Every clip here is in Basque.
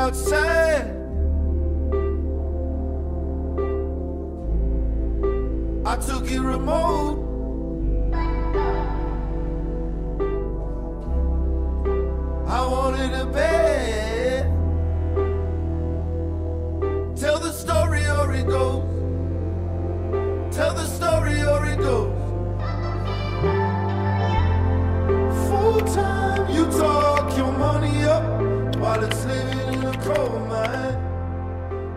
outside. I took it remote. I wanted a bed. Tell the story or it goes. Tell the story or it goes. Full time, you talk your money up while it's living in a coal mine.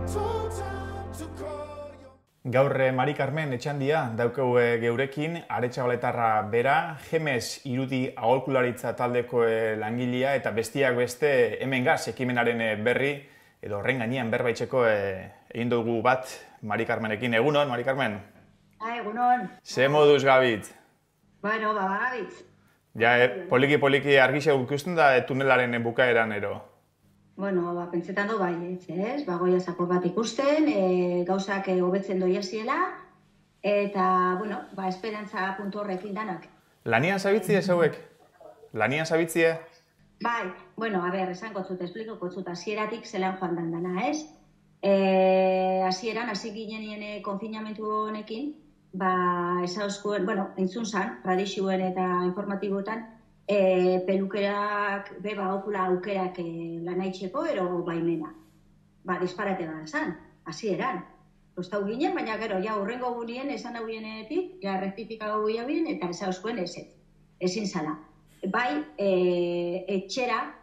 Full time to call your... Gaur Mari Carmen Etxandia daukagu geurekin, aretxabaletarra bera, Gemes irudi aholkularitza taldeko langilea eta bestiak beste hemen gaz ekimenaren berri edo horren gainean berbaitzeko egin dugu bat Mari Carmenekin. Egunon, Mari Carmen? Egunon. Ze moduz gabitz? Bueno, gabitz. Ja, poliki argixea ikusten da tunelaren bukaeran ero? Bueno, pentsetan du bai, ez? Goia zapor bat ikusten, gauzak hobetzen doia ziela, eta, bueno, esperantza puntu horrekin danak. Lanian zabitzie zeuek? Lanian zabitzie? Bai, bueno, esango zut, esplikoko zut, hasieratik zelan joan dana, ez? Hasieran, hasi ginen konfinamentu honekin, esauzkuen, bueno, entzun zan, tradizioen eta informatiboetan, pelukerak, okula aukerak lanaitxeko, ero baimena. Disparate bat zan, hasieran. Ostau ginen, baina gero, ja, urrengo gunien, esan hau bienetik, ja, rectifika hau bien, eta esauzkuen ezin zala. Bai, etxera,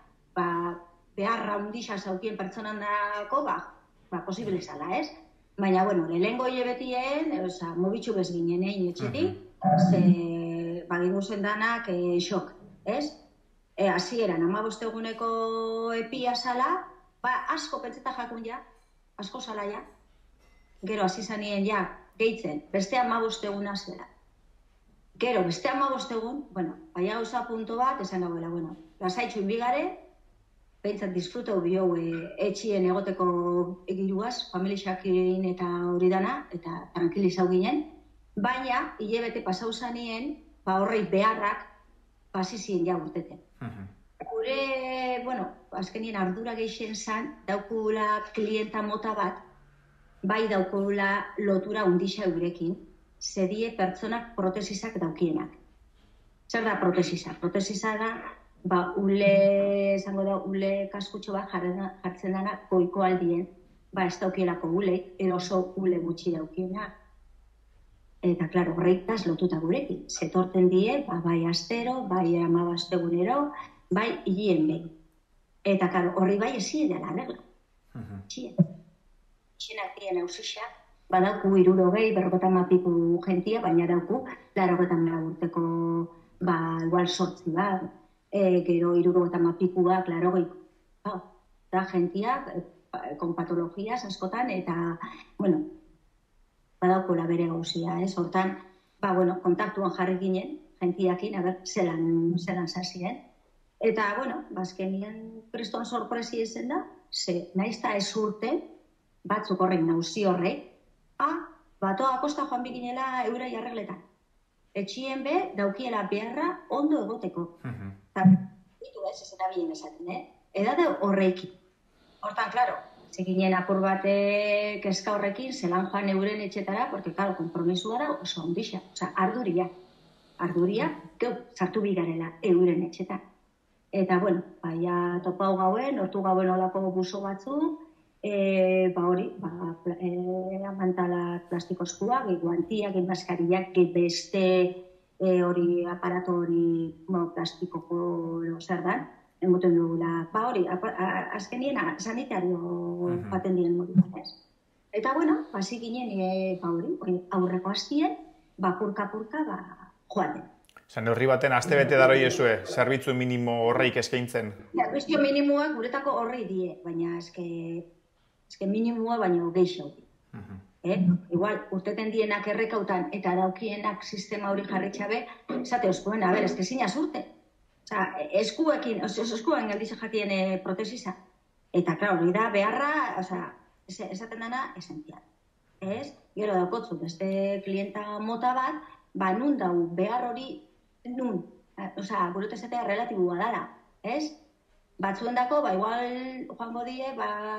beharra hundixa zaukien pertsonan dako, posible zala, ez? Baina, bueno, lehengo hilabetien, mobitxu bez ginen egin etxetik, bagindu zendanak xok, ez? Hasieran 15 eguneko epia zala, asko pentseta jakun ja, asko zala ja. Gero hasi zanien ja, gehitzen, beste 15 eguna zela. Gero, beste 15 egun, bueno, baina gauza punto bat, esan gauela, bueno, lasaitxu inbigare, behintzat disfrutau bio etxien egoteko egiruaz, familixakin eta hori dana, eta tranquilizau ginen, baina, hilabete pasau zanien, horrei beharrak pasizien ja urteten. Gure, bueno, azkenien ardura geixen zan, daukula klienta mota bat, bai daukula lotura undixa eurekin, zedie pertsonak protesisak daukienak. Zer da protesisa? Protesisa da, esango da, ule kaskutxo bat jartzen dana goiko aldien, ez daukielako uleik, eroso ule gutxi daukienak. Eta, klaro, horreitaz lotuta gurekin. Zetorten die, bai astero, bai 15 egunero, bai hilien behin. Eta, klaro, horri bai ezien dela, arregla. Txenak dien hausixak, badauku 60, 50 jentia, baina dauku, 80 urteko, igual 8 bat, gero 70 bat, 80, da jentiak, con patologias askotan, eta, bueno, badaukola bere gauzia, ez? Hortan, bueno, kontaktuan jarri ginen, jentiakin, zelan zazien. Eta, bueno, azkenien kriston sorpresi ezen da, naizta ez urte, batzuk horrek nauzi horrek, batoa kosta joan biginela eurai arregletan. Etxien be, daukiela beharra ondo egoteko. Ditu ez, ez erabilen esaten, edade horrekin. Hortan, klaro, zeginen apur bate kezka horrekin, zelan joan euren etxetara, porque, klaro, kompromisua da oso ondixa, arduria. Arduria, sartu bigarela euren etxetan. Eta, bueno, baina topau gauen, hortu gauen olako buso batzu, hori, amantalak plastikozkua, guantiak, maskariak, beste hori aparato hori plastikoko zer dan, emoten dugula, hori, azkenien sanitario baten dien modu bat, ez? Eta, bueno, hasi ginen, hori, aurreko hastien, purka-purka, joaten. Zan horri baten astebete daroi ezue, zerbitzu minimo horreik eskaintzen? Zerbitzu minimoak guretako horrei die, baina eske minimoa baino gehiago. Igual, urteten dienak errekautan eta daukienak sistema hori jarritxabe, esate oskoen, eske zinaz urte. Eskuekin, eskuekin galdize jatien protesisa. Eta, klar, hori da beharra, esaten dana, esential. Ez? Gero daukotzu, beste klienta mota bat, nun dau behar hori, nun, gure esatea relatibua dala, ez? batzuendako, igual joango die,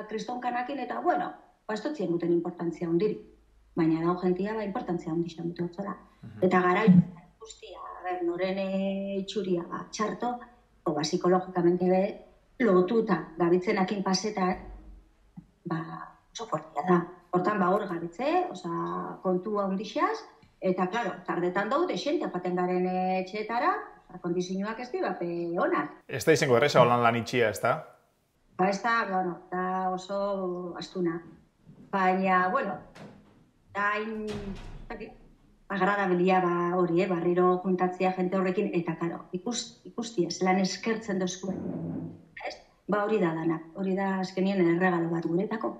kristonkanakin, eta bueno, ez dut zien duten importantzia hundiri. Baina dago jentia, importantzia hundixan dut hotzela. Eta gara, guztia, noren itxuria txarto, psikologikamente lotuta gabitzenakin pasetan, oso fuertia da. Hortan, hor gabitze, kontua hundixaz, eta, klaro, tardetan daude, xente apaten garen etxeetara, kondizioak ez dira, onak. Ez da izango erreza holan lan itxia, ez da? Ez da, da oso astuna. Baina, da agradabilia hori, barriro juntatzea jente horrekin, eta, klaro, ikustia, zelan eskertzen dozkuen. Hori da danak, hori da azkenien erregalo bat guretako.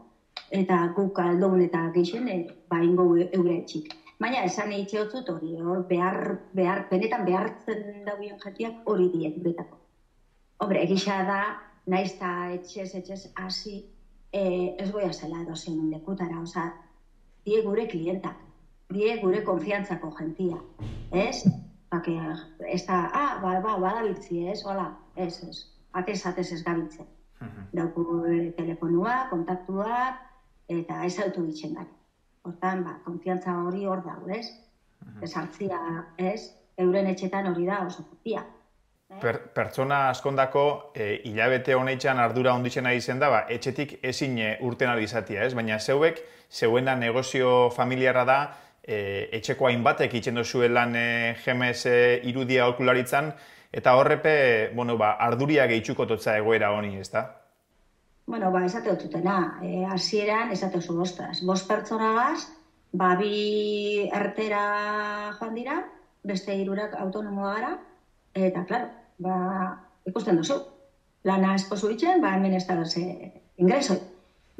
Eta guk aldogun eta geixen, ingo eure etxik. Baina esan itxeotzut hori, benetan behartzen dauen jentiak hori diet guretako. Hombre, egisa da, naiz eta etxez hasi, ez goia zela dozen lekutara, die gure klientak, die gure konfiantzako jentia, ez? Ez da, badabiltzi, ez? Hola, ez, atez ez gabiltzen. Dauku telefonua, kontaktuak, eta ez autu ditzen gari. Hortan, konfiantza hori hor dago, ez? Ez hartzia, ez? Euren etxetan hori da oso kopia. Pertsona askondako hilabete honetxan ardura ondixena izen da, etxetik ezin urten ari izatea, ez? Baina zeuena negozio familiarra da, etxeko hainbatek itxen dozuelan GMS irudia aholkularitzan, eta horrepe, arduria gehitxuko totza egoera honi, ez da? Esate dututena, hasieran esate oso ostras. 5 pertsonagaz, bi ertera joan dira, beste 3 autonomoa gara, eta, klaro, ikusten duzu. Lana esposu ditzen, hemen ez da berze ingresoi.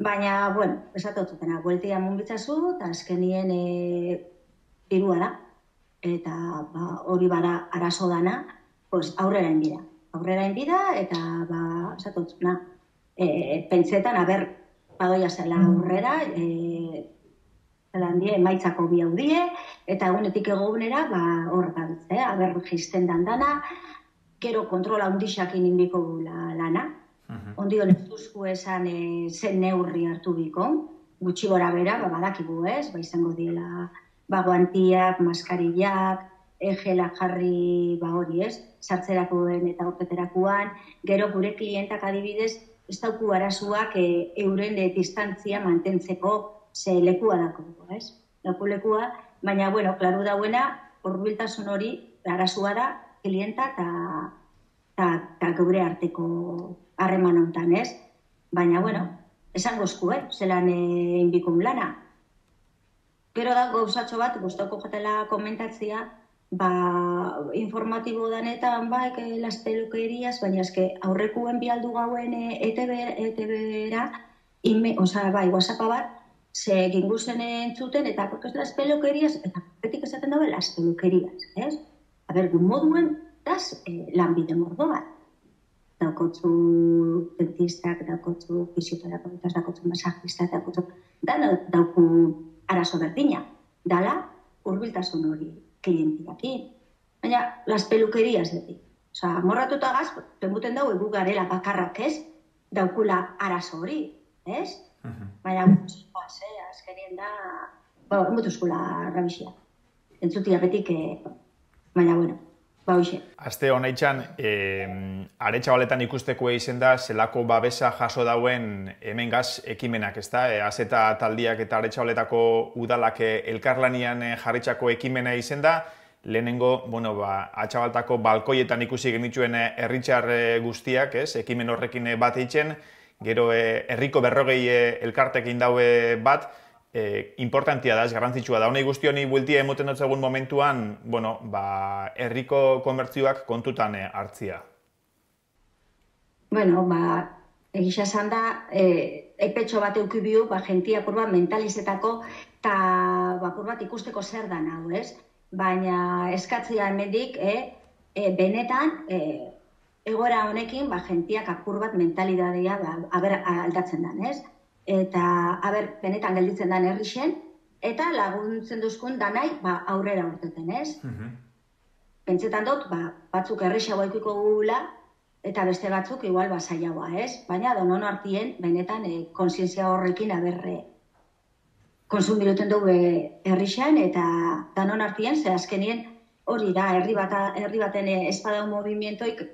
Baina, esate dututena, bueltia munbitzazu, eta azkenien dirua da. Eta hori bada arazo dana, aurrera enbida. Aurrera enbida, eta, esate dututena, pentsetan, badoia zela aurrera, zelan die, emaitzako bi haudie, eta egunetik egunera, hor gabiltzea, jisten dana, gero kontrola hundixakin indiko lana, ondio lezuzku esan zen neurri hartu biko, gutxi gora bera, badakigu ez, izango dira, guantiak, maskarillak, gela jarri, hori ez, sartzerakoen eta orketerakoan, gero gure klientak adibidez, ez dauku arazoak euren distantzia mantentzeko ze lekua dako, ez? Lekua, baina, klaru dauena, hurbiltasun hori, arazoa da, klienta eta geure arteko harreman hontan, ez? Baina, esan gozku, zelan inbikun lana. Gero da, gauzatxo bat, guztoko jatela komentatzia, informatibo danetan, las peluquerías, baina eske aurrekuen bialdu gauen ETB-era, WhatsAppa bat, ze ginguzen entzuten, eta porque es las peluquerías, eta betik esaten dabe las peluquerías, ez? Gu moduen, das lanbide mordo bat. Daukotzu dentistak, daukotzu fisioterapeutas, daukotzu masajistak, dauku arazo berdina. Dala, hurbiltasun hori klientiakin. Baina, las peluquerías detik. Morratuta gaz, penbuten dago egu garela bakarrak ez, daukula arazo hori, ez? Baina, azkenien da, mutuzkula rabixia. Entzutia betik, baina, hoxe. Aste honetxan, Aretxabaletan ikusteko izen da, zelako babesa jaso dauen hemen gaz ekimenak, ez da? Azeta taldiak eta Aretxabaletako udalak elkarlanian jarritxako ekimena izen da, lehenengo, Atxabaltako balkoietan ikusi genituen herritxar guztiak, ez? Ekimen horrekin bat eitzen, gero herriko 40 elkartekin daue bat, importantia da, ez garrantzitsua da. Honei guzti honi bueltia emoten dutzegun momentuan, herriko komertzioak kontutan hartzia. Egisa esan da, epetxo bat eukibiu, jentia purbat mentalizetako, eta purbat ikusteko zer da hau, ez? Baina eskatzia hemendik, benetan, egoera honekin, jentiak apurbat mentalidadea aldatzen den, ez? Eta, benetan gelditzen den herrixen, eta laguntzen duzkun danai aurrera urteten, ez? Pentsetan dut, batzuk herrixago ekiko gula, eta beste batzuk igual basaiagoa, ez? Baina donon artien, benetan, konsientzia horrekin aberre konsumiruten dugu herrixan, eta danon artien, ze azkenien hori da, herri baten espadau movimientoik.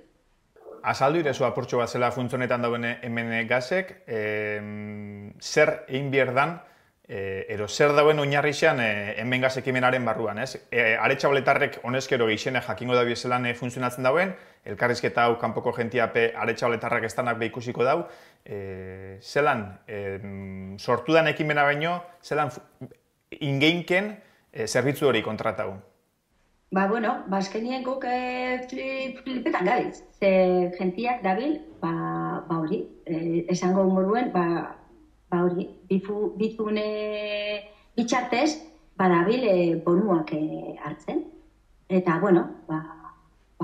Azaldu irezu apurtxo bat zela funtzonetan dauen hemen gazek, zer egin bierdan, edo zer dauen oinarrixan hemen gaz ekimenaren barruan, ez? Aretxaboletarrek honezkero geixene jakingo da biezelan funtzionatzen dauen, elkarrizketa hau kanpoko jentiape aretxaboletarrak estanak behikusiko dau, zelan sortudan ekimena baino, zelan ingeinken zerbitzu hori kontratau? Bueno, azkenien guk flipetan gabiz. Ze jentiak dabil, hori, esango moruen, hori, bitune bitxartez, dabil bonuak hartzen. Eta,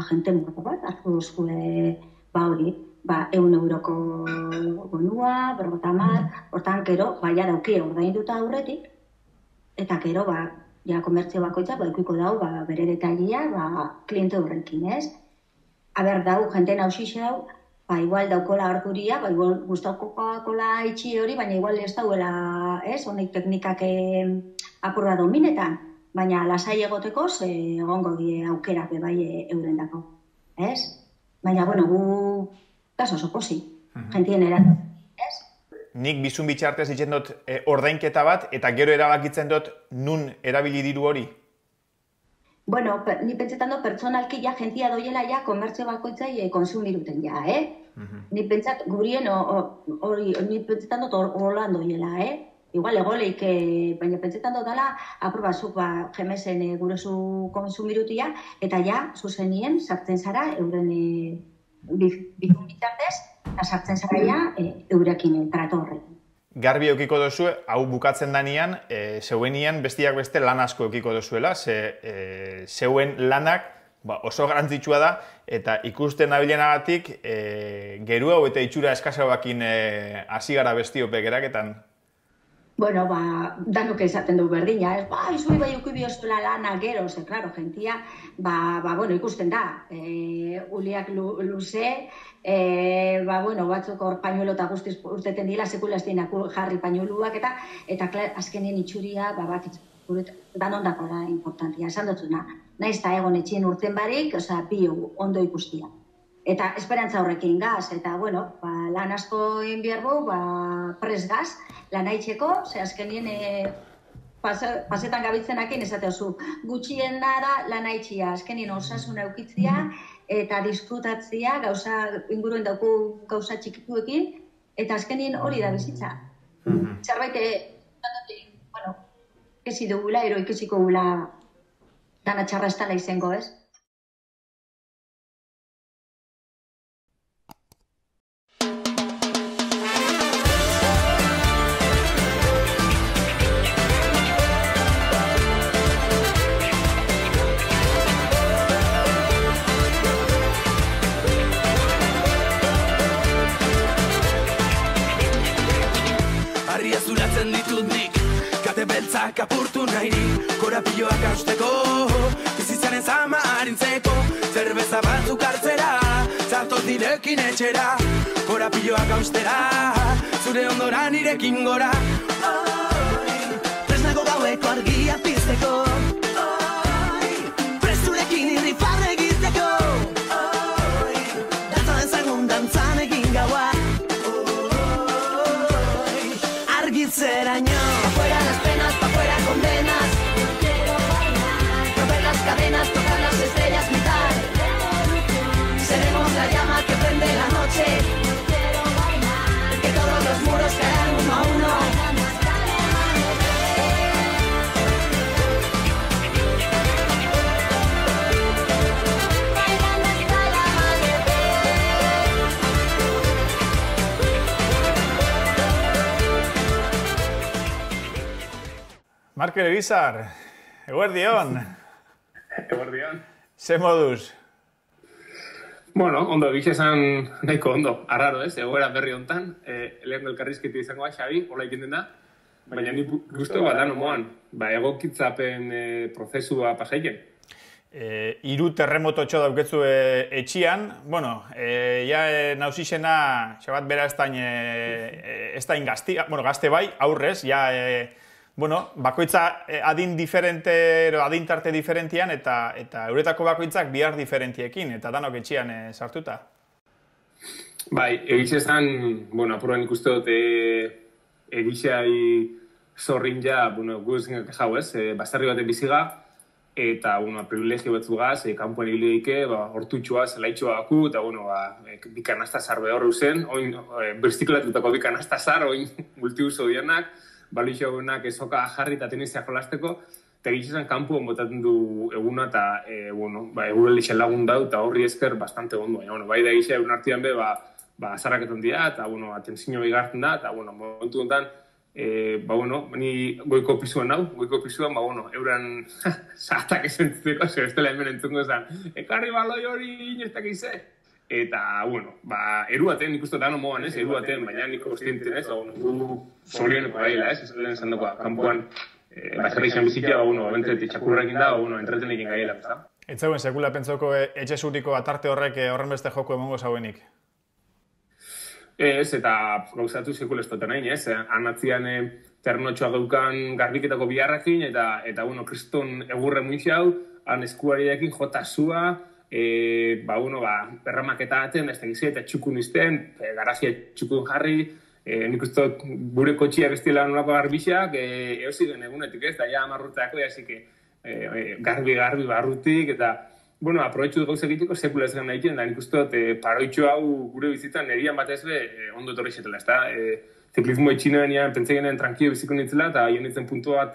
jente morko bat, hartu duzue, hori, 100 euroko bonua, 50, hortan gero, ja dauki ordainduta aurretik, eta gero, ja, komertzio bakoitza, ikuiko dau, bere detailia, kliente horrekin, ez? Aber, dau, jente nausixe dau, igual daukola arduria, igual guztaukola itxi hori, baina igual ez dauela, ez? Honek teknikak apurra dominetan, baina lasai egoteko, egongo die aukerak bai euren dako, ez? Baina, gu kaso soposi, jentien eratu, ez? Nik bizun bitxartez ditzen dut ordainketa bat, eta gero erabakitzen dut nun erabili diru hori? Ni pentsetan dut pertsonalki jentia doiela komertzio bakoitzai konsumiruten Ni pentsat gurien hori, ni pentsetan dut holan doiela, Igual egoleik, baina pentsetan dut dela, apur batzuk GMS-en gurezu konsumirutia, eta zuzenien sartzen zara euren bizun bitxartez, eta sartzen zara eurekin trato horrekin. Garbi eukiko dozu, hau bukatzen danean, zeuenian bestiak beste lan asko eukiko dozuela, zeuen lanak oso garantzitsua da, eta ikusten nabilenagatik geru hau eta itxura eskasabakin hasi gara bestiopek eraketan. Danok esaten du berdina, ez? Izuri bai ukibiozela lana gero, ze, klaro, jentia, ikusten da, uliak luze, batzuk hor pañuelo eta guztiz urteten dila, sekula ez dinak jarri pañueluak, eta azkenien itxuria, danondako da importantia, esan dutzuna. Naiz eta egon etxien urten barik, bio ondo ikustia. Eta esperantza horrekin gaz, eta, lan asko inbiergu, pres gaz, lan haitxeko, ze azkenien pasetan gabiltzenakin esate oso. Gutxien da lan haitxia, azkenien osasun eukitzia, eta disfrutatzia, inguruen dauku gauza txikituekin, eta azkenien hori da bizitza. Zerbait, ikesi dugula, ikesiko gula dana txarra ez tala izango, ez? Apurtu nahirik, korapioak hausteko, bizitzaren zama harintzeko, zerbeza batzuk hartzera, zartoz nirekin etxera, korapioak haustera, zure ondora nirekin gora. Tresnago gaueko argia pizteko, presturekin irrifarre egiteko, dantza dezagun dantzan egin gaua, argitzeraino. Afuera las penas, pa' fuera condenas. Quiero bailar. Romper las cadenas, tocar las estrellas, gritar. Seremos la llama que prende la noche. Quiero bailar. Que todos los muros caerán uno a uno. Markel Erizar, eguerdion. Eguerdion. Ze moduz? Ondo, egiz esan nahiko ondo. Arraro ez, egoera berri hontan. Lehenko elkarrizketu izango Xabi, hola ikenden da. Baina ni guztu bat da nomoan. Egokitzapen prozesua pasaiken. Hiru terremototxo dauketzu etxian, bueno, nausixena, xabat bera ez dain gazte bai, aurrez, bueno, bakoitza adin adintarte diferentian eta euretako bakoitzak bihar diferentiekin, eta danok etxian sartuta. Bai, egiz esan, bueno, apuran ikuste dut egizai zorrin ja, bueno, guezen jau ez, bastarri baten biziga, eta, bueno, privilegio batzugaz, kanpoan ibilidike, hortutxoa, zelaitxoa baku, eta, bueno, bi kanastazar behorru zen, oin, berstikulatutako bi kanastazar, oin, multiuso dianak, balixo egunak ezoka jarri eta tenizia jolasteko, eta egitxesan kanpoan botaten du eguna, eta, bueno, egure lixen lagun dau, eta horri esker bastante ondo, baina, bueno, bai da egitxea egun artian be, zarraketan dira, eta, bueno, atentzio behigarten da, eta, bueno, momentu honetan, bueno, ni goiko pisuan nau, bueno, euran sartak esentzeko, ez dela hemen entzungo esan, ekarri baloi hori inestak ize. Eta, bueno, eruaten, ikustu da no moan, ez, eruaten, baina niko ostienten, ez, solioneko gaila, ez, ez dela esan dagoa, kanpoan, baserri izan bizitia, bueno, bentreti txakurrekin da, bueno, entretenekin gaila, ez da. Ez zauen, sekula pentsoko etxe zuriko atarte horrek horren beste joko emongo zauenik? Ez, eta gauzatu sekul ez duten nahi, ez? Anatzian terrenotxoa gaukan garbiketako biharrakin, eta bueno, kriston egurre muixau, han eskuariakin jota zua, bueno, berramaketa aten, ez tegize, eta txukun izten, garazia txukun jarri, nik uste gure kotxia bestiela nolako garbixak, eozigen egunetik ez, da ja amarruteako, garbi barrutik, eta bueno, aprobetxu gauz egiteko sekula ez gana egiten, da nik uste dut paroitxo hau gure bizitzan nerian batez be ondo etorri xetela, ez da? Ziklismo etxinean pentsegenen tranquilo biziko nintzela, eta ionitzen puntu bat,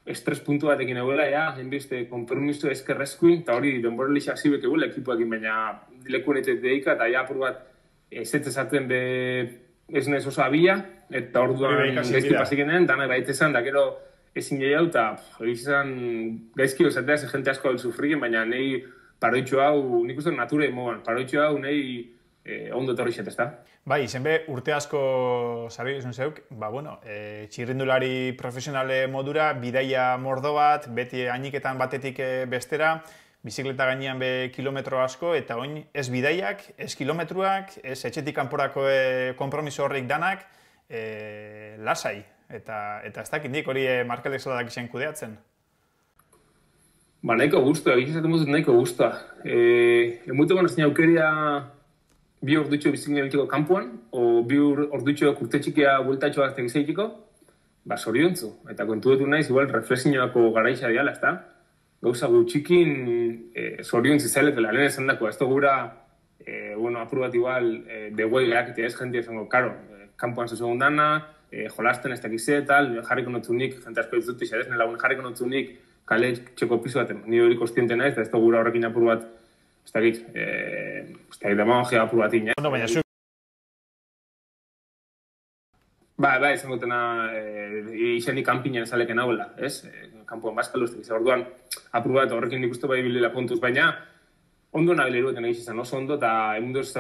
estres puntu batekin eguela, hainbeste, konpermiso eskerrezkuin, eta hori denborelixak zibek eguela ekipuakin, baina leku honetek deika, eta apur bat ezaten be ez nez oso abila, eta orduan gaizki pasikenen, dana baitezan, da gero ezin gehiago, eta egizan gaizki osatea, ze jente asko hau sufrien, baina nahi paroitxo hau, nik uste nature emoan, paroitxo hau nahi ondo etorri xet, ez da? Bai, zenbe urte asko zabi izun zeuk, bueno, txirrindulari profesionale modura, bidaia mordo bat, beti ainiketan batetik bestera, bizikleta gainean be kilometro asko, eta oin ez bidaiak, ez kilometruak, ez etxetik kanporako konpromiso horrik danak, lasai. Eta ez dakindik hori markelek zela dakizien kudeatzen? Nahiko guztua, egizatzen mozut nahiko guztua. Emutu gana zein aukeria bi ordutxo bizikleta egiteko kanpoan, o bi ordutxo kurtetxikia bueltatxo bat egizatiko, zoriontzu. Eta kontu dutu naiz, igual, reflexioako garaixa diala, ez da? Gauza gutxikin zoriontzi zailekela, lehen esan dako, ez da gura, apur bat igual, deguai gehaketea ez jentia esango, karo, kanpoan zezogun dana, jolasten ez dakize, tal, jarriko notzunik, jente asko ditut izadez, lagun jarriko notzunik kale txeko piso baten, ni hori kostiente naiz, eta ez da gura horrekin apur bat, ez dakit, demagogia apur bat ina. Baina zu... Esan gotena, izanik kanpinen ezaleken hauela, ez? Kampuan bazkalu, ez dakize, orduan apur bat horrekin nik uste bai bilela kontuz, baina ondo nabile eruetan egiz izan, oso ondo, eta emundu ez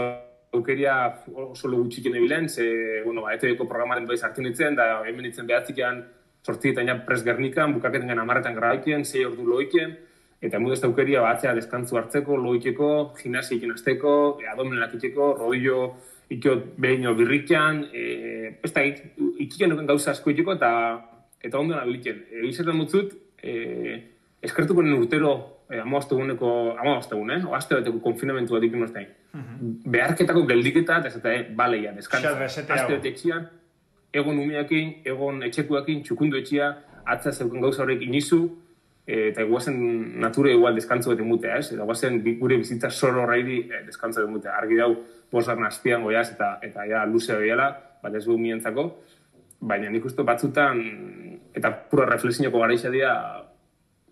aukeria oso gutxiken ebilen, ze, ETV-ko programaren baiz hartu nintzen, da hemen nintzen behatzikan sortzietan ja pres Gernikan, bukaketen gen 10 grabaiken, 6 ordu loiken, eta emundu ez aukeria batzea deskantzu hartzeko, loikeko, gimnasia iken azteko, adomenelak iteko, rodillo ikiot behino birrikian, ez da, ikiken duken gauza asko iteko, eta ondo nabiliken. Egizetan mutzut, eskertuko nen urtero, oazte bateko konfinamentu bat ikin oztain. Beharketako geldiketa, eta baleia, deskantza. Azte bat etxian, egon umeakin, egon etxekuakin, txukundu etxia, atza zeuken gauza horrek inizu, eta guazen nature igual deskantzu bat emutea, ez? Eta guazen gure bizitza zoro horreiri deskantzu bat emutea. Argi dau, bosgarren azpian goiaz, eta ja luze horiela, bat ez du mientzako, baina nik uste batzutan, eta pura reflexiñoko garaixa dira,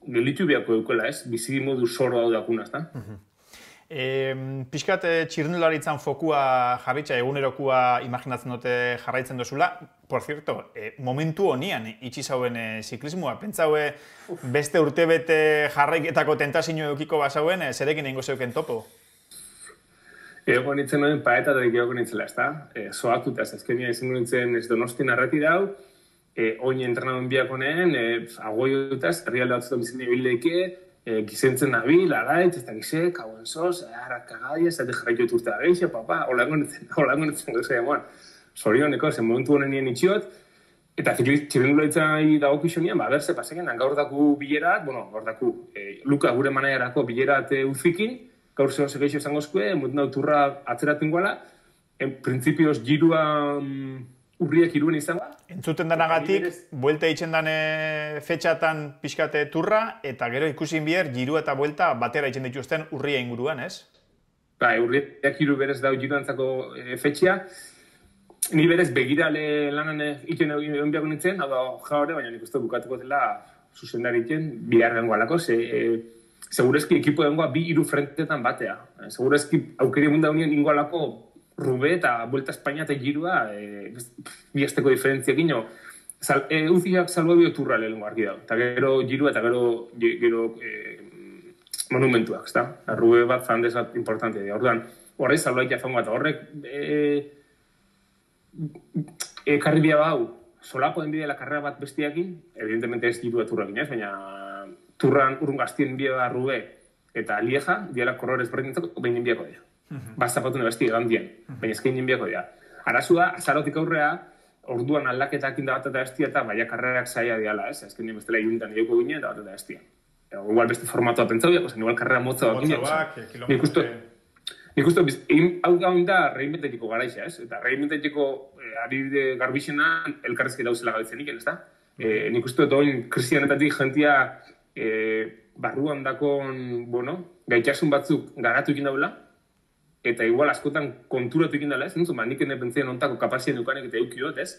gelditu biako eukela, ez? Bizi modu zoro hau dakuna, ez da? Piskat txirrindularitzan fokua jarritza, egunerokua imaginatzen dute jarraitzen dozula. Por cierto, momentu honian itxi zauen ziklismoa. Pentsaue beste urtebete jarraiketako tentazio eukiko bazauen, zerekin egingo zeuken topo? Egon nintzen noen paetatik egon nintzela, ez da? Zoatuta, azkenia izango nintzen ez Donostin arreti dau, oin entrenadun biak honen, agoi dutaz, herrialde batzutan bizin ebileike, gizentzen nabil, alaitz, ez da gizek, hauen zoz, harrak kagadia, ez da jarraitu urte da geixe, papa, holango netzen gozea, zorioneko, zen momentu honen nien itxiot, eta txirrindularitzai dagokizunian, berze paseken, gaur daku bilerat, gaur daku, Luka gure manaiarako bilerat uzikin, gaur zehose geixo esango zkue, mutu turra atzeratzen guala, printzipioz girua urriak iruen izango. Entzuten danagatik, buelta itxen dane fetxatan pixkate turra, eta gero ikusin bier, girua eta buelta batera itxen dituzten urria inguruan, ez? Bai, urriak iru berez dau giruantzako fetxia. Ni berez begirale lanan iten egon biako nintzen, hau da jaure, baina nik uste bukatuko dela zuzendari iten, bihar dengo alako, segurezki ekipo dengoa bi iru frentetan batea. Segurezki aukeri egun daunien ingo alako Rube eta Vuelta Espainia eta girua bi asteko diferentziakin, uziak salbabio turra lehenko argi dago. Eta gero girua eta gero monumentuak, ezta? Rube bat zandez bat importante dira. Orduan, horrez salbaikia zango eta horrek karri bia bau, solapo den bidea karrera bat bestiakin, evidentemente ez girua turrakin, baina turran urrun gaztien bia Rube eta Lieja, diala korrorez berdintzako, behin biako dira. Bazapatu nebesti egandien, baina ezkein biako dira. Arazua, azarotik aurrea, orduan aldaketak inda bat eta bestia eta baina karrerak zaila diala, ez? Ezkein nien bestela iuntan dioko ginen da bat eta bestia. Igual beste formatoa pentsau diak, igual karrera motza bat ginen. Nik uste, hau gaun da reinbentetiko garaixa, ez? Eta reinbentetiko adibide garbixena elkarrezki dauzela gabetzen iken, ez da? Nik uste, doin krisianetatik jentia barruan dakon, gaitasun batzuk garatu ikin daula, eta igual askotan konturatu ikin dela, ez? Nik ene pentsien ontako kapazien dukanek eta eukiot, ez?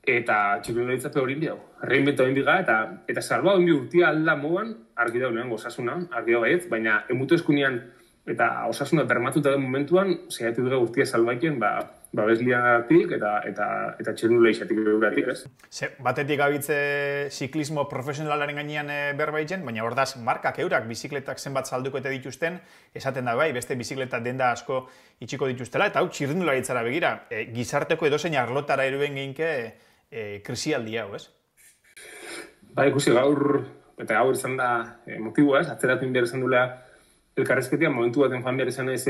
Eta txipinolitzape hori indiago. Reinbenta hori indiga, eta salba hori urtia alda moan, argi dago lehenko osasuna, argi dago ez, baina emutu eskunean eta osasuna bermatuta den momentuan, zeiatu dugu urtia salbaiken, bezliatik eta txirrindularizatik euratik, ez? Batetik gabitze ziklismo profesionalaren gainean berbaitzen, baina hordaz markak eurak bizikletak zenbat salduko eta dituzten, esaten da bai, beste bizikleta denda asko itxiko dituztela, eta hau txirrindularitzara begira, gizarteko edozein arlotara eruen geinke krisialdi hau, ez? Ba, ikusi gaur, eta gaur izan da motiboa, ez? Atzeratzen behar izan duela elkarrezketia, momentu baten fan behar izan ez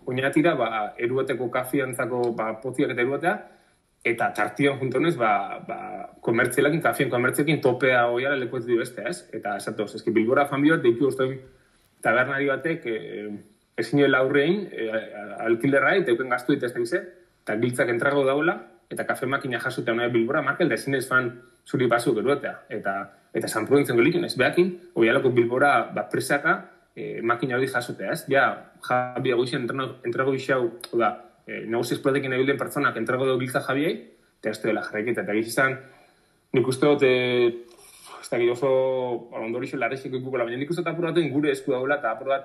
oinatira, eruateko kafiantzako potziak eta eruatea, eta tartian juntonez, komertzielakin, kafien komertziekin topea oiara lekuetu beste, ez? Eta esatoz, eski Bilbora fan bihot, deitu oztoin tabernari batek, ezin joela aurrein, alkilerra, eta euken gaztu ditazten ze, eta giltzak entrago daula, eta kafe makina jasutea nahi Bilbora, Markel, da ezin ez fan zuri basuk eruatea. Eta San Prudentzen gelikin, ez behakin, oialako Bilbora presaka, makina hori jasotea, ez? Ja, Javi aguixen entrego isau, negozi esplotekin ebilden pertsonak entrego dugu giltza Javiei, eta ez dela jarraiketa, eta gizizan, nik uste dut, ez da oso ondorixo larrexeko ikukola, baina nik uste dut apur baten gure esku daula, eta apur bat,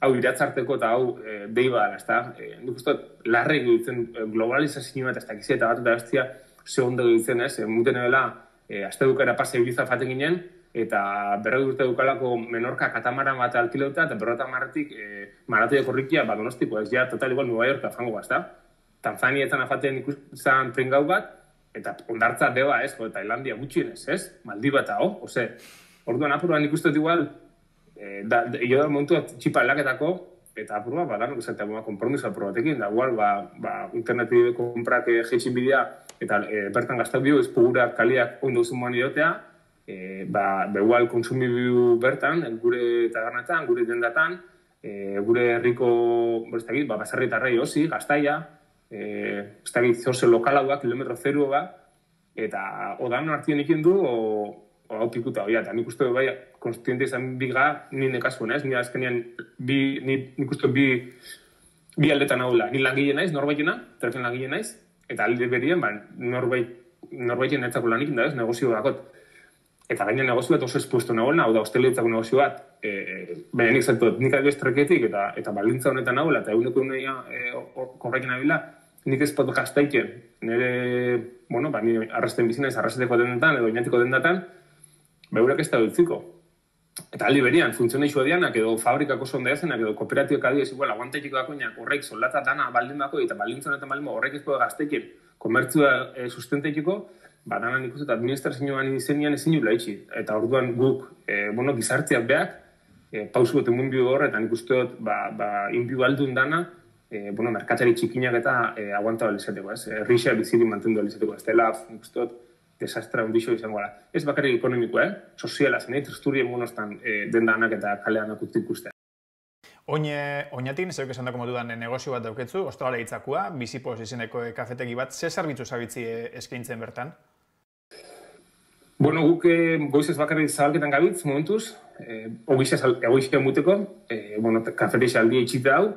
hau iratzarteko eta hau deiba dela, ez da? Nik uste dut, larre egitzen globalizazioa eta ez da gizia eta bat eta bestia segondo egitzen, ez? Muten ebela, azte dukera pase egiza faten ginen, eta berroi urte dukalako Menorka katamaran bat alkileuta, eta berrota marretik maratoia korrikia Donostiko, ez ja, total igual Nueva York afango bazta. Tanzania etan afaten ikusten pringau bat, eta ondartza deba, ez, Tailandia gutxienez, ez? Maldiba eta ose, orduan apurban ikustut igual, jo da momentua txipa aldaketako, eta apurba, danok esatea, kompromiso aprobatekin, da igual, interneti komprak jeitxin bidea, eta bertan gaztak bio, ezpugura kaliak ondo zumoan idiotea, igual konsumibiu bertan, gure tabernetan, gure dendatan, gure herriko, basarritarrei osi, gaztaia, ez dakit zose lokalauak, kilometro zerua, eta odan hartien ikin du, hau pikuta, eta nik uste bai, konstiente izan biga, nire kasuen, ez? Nire azkenean, nik uste bi aldetan haula. Ni langile naiz, norbaitena, trefen langile naiz, eta alde berien, norbaiten etzako lanik, da ez, negozio dakot. Eta gaina negozio bat oso espuesto nagoena, hau da, hosteletzako negozio bat, baina nik zeltot, nik adibestreketik eta balintza honetan nagoela, eta eguneko korrekin nabila, nik ez pot gaztaiken, nire, ni arrasten bizinaiz, arraseteko dendetan, edo inatiko dendatan, beurek ez da dutziko. Eta aldi berian, funtzioneixo dianak, edo fabrikako sonda ezenak, edo kooperatioak adiez, igual, aguantaitiko dakoinak, horrek soldata dana baldin bako, eta balintza honetan baldin bako, horrek ez pot gaztaiken, komertzua sustenteitiko, dana nik uste, administrazioan izenean ezin jula itxi. Eta orduan guk, gizarteak beak, pausu bat emun bio hor, eta nik uste dut, inbio aldun dana, merkatari txikinak eta aguanta balizateko, ez? Risa bizirik mantendu balizateko, ez dela, nik uste dut, desastra ondixo izango gara. Ez bakarrik ekonomikoa, soziala zen, tristurien monostan den danak eta kaleanak ikuste. Oinatik, zeuk esan dako modudan negozio bat dauketzu, Ostobala Itzakua, Bizipos izeneko kafetegi bat, ze zerbitzu zabitzi eskaintzen bertan? Guk goizez bakarrik zabalketan gabitz, momentuz, egoizia muteko, kafetexia aldia itxita hau,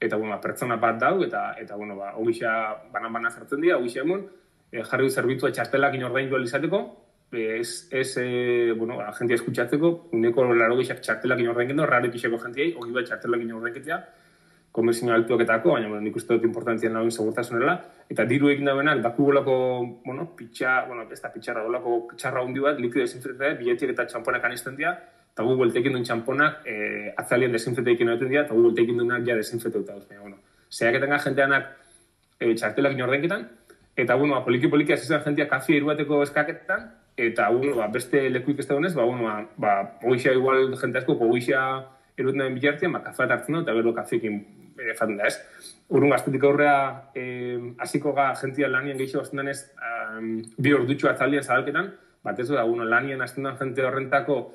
eta pertsona bat dau, eta egoizia banan-banan zartzen dira, egoizia emon, jarri du zerbitzua txartelak inordaindu alizateko, agentia eskutsatzeko, uneko laro geixak txartelak inordainketan, rarek iseko agentiai, hori bat txartelak inordainketea, komerzio altuaketako, baina nik uste dut importantzien lagun segurtasunela, eta diru egin da benak, daku golako, pitxarra, golako txarra hundi bat, likido desinfektea, biletiek eta txamponak anizten dira, eta gu boltekin duen txamponak atzalien desinfekteekin egiten dira, eta gu boltekin duenak ja desinfekteuta duz. Zehaketan jenteanak txartelak inordainketan, eta poliki-poliki azizan jentia kafia irubateko eskaketan, eta beste lekuik ez da honez, hogixea igual jente asko, hogixea eruten den bilartian, kafeat hartzen du, eta gero kafeekin faten da ez. Urrun gaztetik aurrea, hasiko ga jentia lanien gehiago azten denez, 2 ordutxo atzaldian zabalketan, ez da, lanien azten den jente horrentako,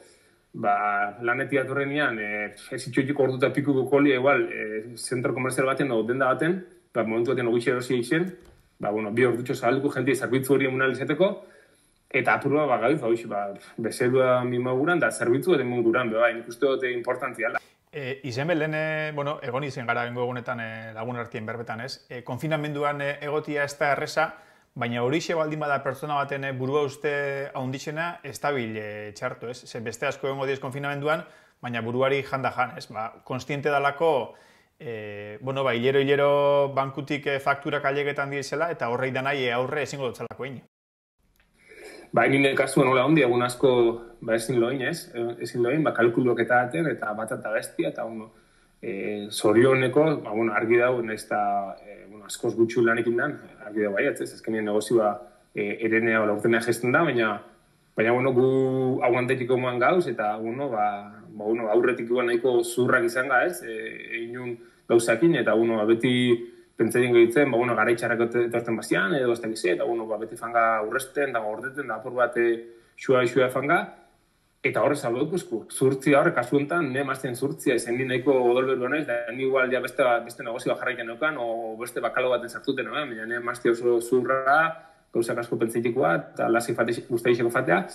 lanetik atorrenean, ez itxoitiko orduta pikuko kolia igual, zentro komerzial baten, denda baten, momentu baten hogixea erosi egin, 2 ordutxo zabalduko jentia zerbitzu hori emun alizateko, eta apurua gabiz, bezerua mimaguran, da zerbitzu eta emunguran, nik uste dute importantzia. Izen belen, egon izen gara bengo egunetan lagun artien berbetan ez, konfinamenduan egotia ez da erresa, baina horixe baldin bada pertsona baten burua uste haundixena, ez dabil txartu ez, beste asko egongo diez konfinamenduan, baina buruari janda jan ez, konstiente dalako, hilero bankutik fakturak ailegetan dizela, eta horrei danai aurre ezingo dutzalako egin. Nire kasuan hola hondi, egun asko ezin loin ez, kalkuluak eta aten, eta bat eta bestia, eta zorioneko, argi dau, nahiz eta askoz gutxu lanekin dan, argi dau baiat, ez nire negozioa erenea laurtenea gesten da, baina gu aguantetiko moan gauz, eta aurretik nahiko zurrak izan ga ez, inun gauzakin, eta beti pentsatzen gehitzen, garaitxarrak etorten bazian, edo ez da gize, eta beti fanga urresten, da gordeten, da apur bat xua fanga, eta horrez aldo dukuzku. Zurtzia horre, kasu honetan, ne mazten zurtzia, ezen nahiko odolberu naiz, da ni igual ja beste negozioa jarraiken neukan, o beste bakalo baten sartuten, baina ne mazte oso zurra, gauzak asko pentsaitikoa, eta lasi guztaixeko fatea,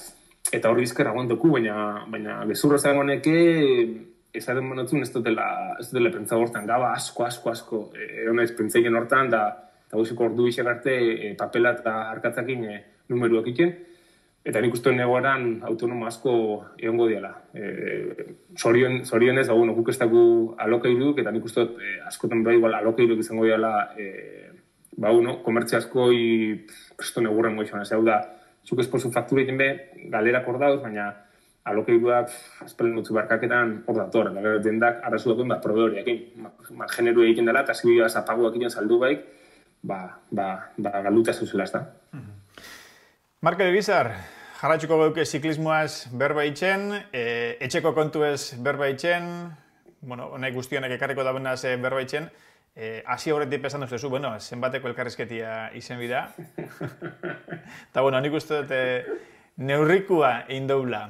eta horri izker aguantoku, baina gezurro zago neke, ezaten monotzun ez dutela pentsa hortan, gaba asko, honez pentsaien hortan, da guziko ordu isek arte papela eta arkatzakin numeruak iken, eta nik uste negoeran autonomo asko egongo diala. Zorionez, guk ez dago alokairuk, eta nik uste askotan igual alokairuk izango diala, komertzia asko kriston egurren goizan, ez da, zuk esposu faktura egin be, galerak hor dauz, baina alokeiruak azpelen dutzu barkaketan hor dator, eta dendak arrazu duten proveedoriak egin. Generu egin dela, eta zibidea zapaguak egin saldu baik, galduta zuzela ez da. Markel Bizar, jarratxuko gauke ziklismoaz berba itxen, etxeko kontuez berba itxen, honek guztionek ekarriko dabenaz berba itxen, hasi horretik pesan duzu, zenbateko elkarrizketia izen bida. Eta nik uste dut neurrikua egin doula.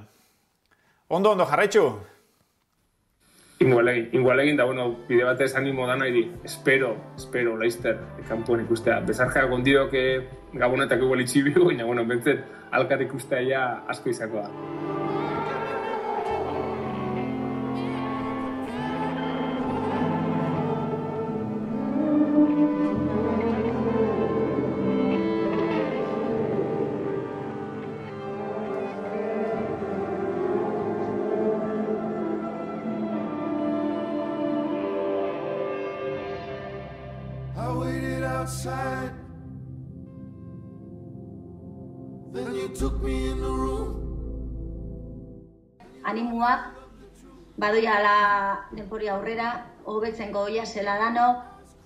Ondo, jarraitxu? Ingualegin da, bide batez animo dana iri. Espero, laizter, kanpoan ikustea. Bezarka gondiok gabonetak igual itxibiu, baina, bentzet, alkar ikustea ja asko izako da. outside. Then you took me in the room. Animuak badoia ala denpori aurrera, hobetzen goia zela dano,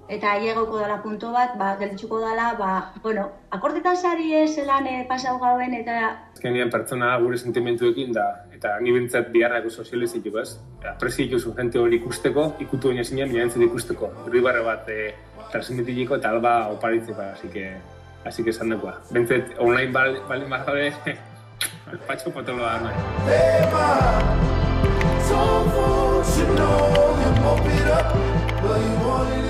eta ailegoko dela punto bat, gelditzuko dela, bueno, akordetan sari zelan pasau gauen eta... Azkenean pertsona gure sentimentuekin da, eta ni bintzat biharrako sozializitiko, ez? Apreziitu zu jente hori ikusteko, ikutu baina zinean bihantzat ikusteko. Irribarre bat transmitiliko eta alba oparitzeko, así que esan dagoa. Bintzat online baldin badabe, patxo potoloa da nahi. Hey, ma, some folks, you know, you pump it up, but you want it